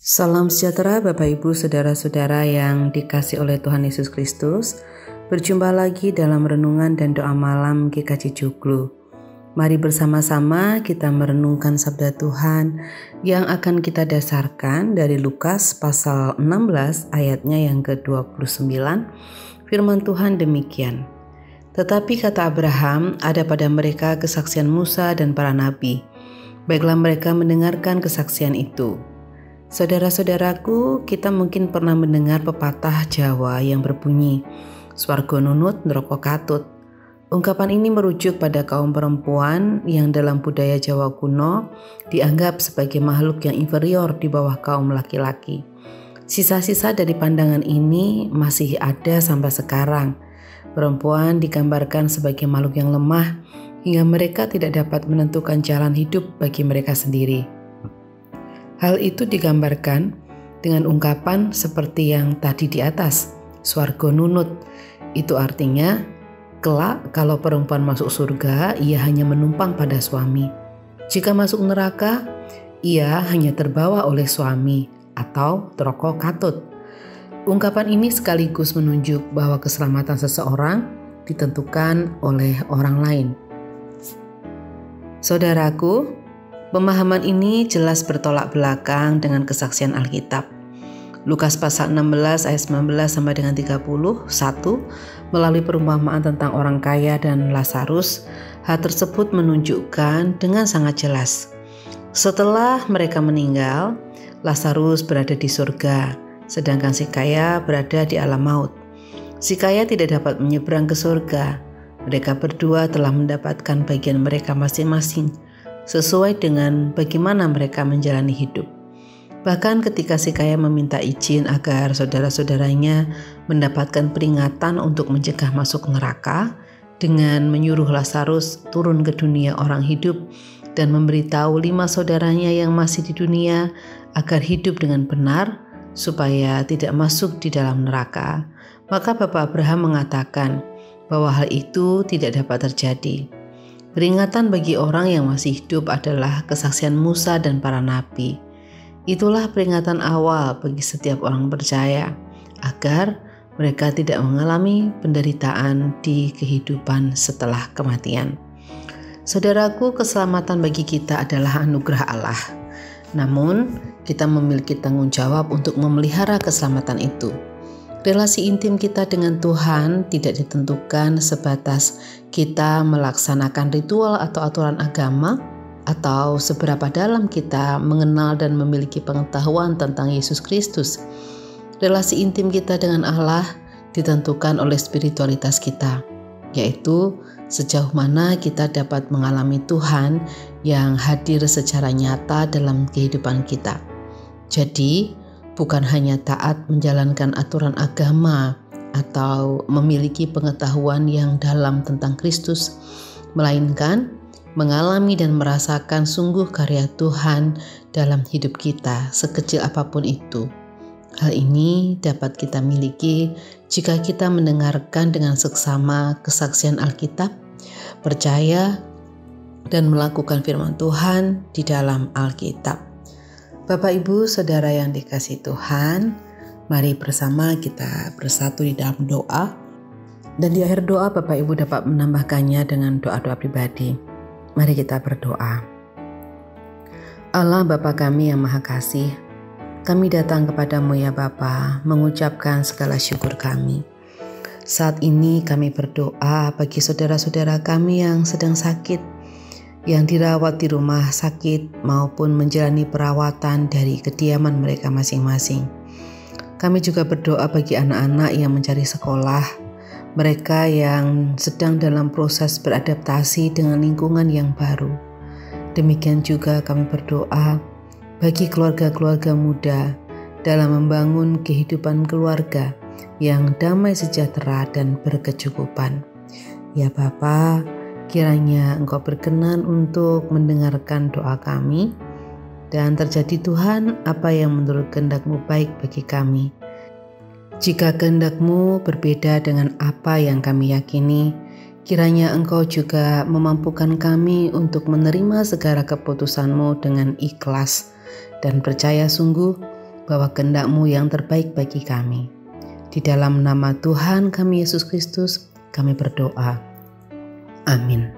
Salam sejahtera Bapak Ibu Saudara-saudara yang dikasihi oleh Tuhan Yesus Kristus. Berjumpa lagi dalam renungan dan doa malam GKJ Joglo. Mari bersama-sama kita merenungkan sabda Tuhan yang akan kita dasarkan dari Lukas pasal 16 ayatnya yang ke-29. Firman Tuhan demikian. Tetapi kata Abraham, ada pada mereka kesaksian Musa dan para nabi. Baiklah mereka mendengarkan kesaksian itu. Saudara-saudaraku, kita mungkin pernah mendengar pepatah Jawa yang berbunyi, "Swarga nunut, neraka katut." Ungkapan ini merujuk pada kaum perempuan yang dalam budaya Jawa kuno dianggap sebagai makhluk yang inferior di bawah kaum laki-laki. Sisa-sisa dari pandangan ini masih ada sampai sekarang. Perempuan digambarkan sebagai makhluk yang lemah hingga mereka tidak dapat menentukan jalan hidup bagi mereka sendiri. Hal itu digambarkan dengan ungkapan seperti yang tadi di atas, swarga nunut. Itu artinya, kelak kalau perempuan masuk surga, ia hanya menumpang pada suami. Jika masuk neraka, ia hanya terbawa oleh suami atau neraka katut. Ungkapan ini sekaligus menunjuk bahwa keselamatan seseorang ditentukan oleh orang lain. Saudaraku, pemahaman ini jelas bertolak belakang dengan kesaksian Alkitab. Lukas pasal 16 ayat 19 sampai dengan 31 melalui perumpamaan tentang orang kaya dan Lazarus, hal tersebut menunjukkan dengan sangat jelas. Setelah mereka meninggal, Lazarus berada di surga, sedangkan si kaya berada di alam maut. Si kaya tidak dapat menyeberang ke surga. Mereka berdua telah mendapatkan bagian mereka masing-masing, sesuai dengan bagaimana mereka menjalani hidup. Bahkan ketika si kaya meminta izin agar saudara-saudaranya mendapatkan peringatan untuk mencegah masuk neraka, dengan menyuruh Lazarus turun ke dunia orang hidup dan memberitahu 5 saudaranya yang masih di dunia agar hidup dengan benar supaya tidak masuk di dalam neraka, maka Bapak Abraham mengatakan bahwa hal itu tidak dapat terjadi. Peringatan bagi orang yang masih hidup adalah kesaksian Musa dan para nabi. Itulah peringatan awal bagi setiap orang percaya, agar mereka tidak mengalami penderitaan di kehidupan setelah kematian. Saudaraku, keselamatan bagi kita adalah anugerah Allah. Namun, kita memiliki tanggung jawab untuk memelihara keselamatan itu. Relasi intim kita dengan Tuhan tidak ditentukan sebatas kita melaksanakan ritual atau aturan agama, atau seberapa dalam kita mengenal dan memiliki pengetahuan tentang Yesus Kristus. Relasi intim kita dengan Allah ditentukan oleh spiritualitas kita, yaitu sejauh mana kita dapat mengalami Tuhan yang hadir secara nyata dalam kehidupan kita. Jadi, bukan hanya taat menjalankan aturan agama atau memiliki pengetahuan yang dalam tentang Kristus, melainkan mengalami dan merasakan sungguh karya Tuhan dalam hidup kita, sekecil apapun itu. Hal ini dapat kita miliki jika kita mendengarkan dengan seksama kesaksian Alkitab, percaya, dan melakukan firman Tuhan di dalam Alkitab. Bapak Ibu Saudara yang dikasihi Tuhan, mari bersama kita bersatu di dalam doa. Dan di akhir doa Bapak Ibu dapat menambahkannya dengan doa-doa pribadi. Mari kita berdoa. Allah Bapa kami yang Maha Kasih, kami datang kepadamu ya Bapa, mengucapkan segala syukur kami. Saat ini kami berdoa bagi saudara-saudara kami yang sedang sakit, yang dirawat di rumah sakit maupun menjalani perawatan dari kediaman mereka masing-masing. Kami juga berdoa bagi anak-anak yang mencari sekolah, mereka yang sedang dalam proses beradaptasi dengan lingkungan yang baru. Demikian juga kami berdoa bagi keluarga-keluarga muda dalam membangun kehidupan keluarga yang damai sejahtera dan berkecukupan. Ya Bapa, kiranya Engkau berkenan untuk mendengarkan doa kami, dan terjadi Tuhan apa yang menurut kehendak-Mu baik bagi kami. Jika kehendak-Mu berbeda dengan apa yang kami yakini, kiranya Engkau juga memampukan kami untuk menerima segala keputusan-Mu dengan ikhlas dan percaya sungguh bahwa kehendak-Mu yang terbaik bagi kami. Di dalam nama Tuhan kami Yesus Kristus, kami berdoa. Amin.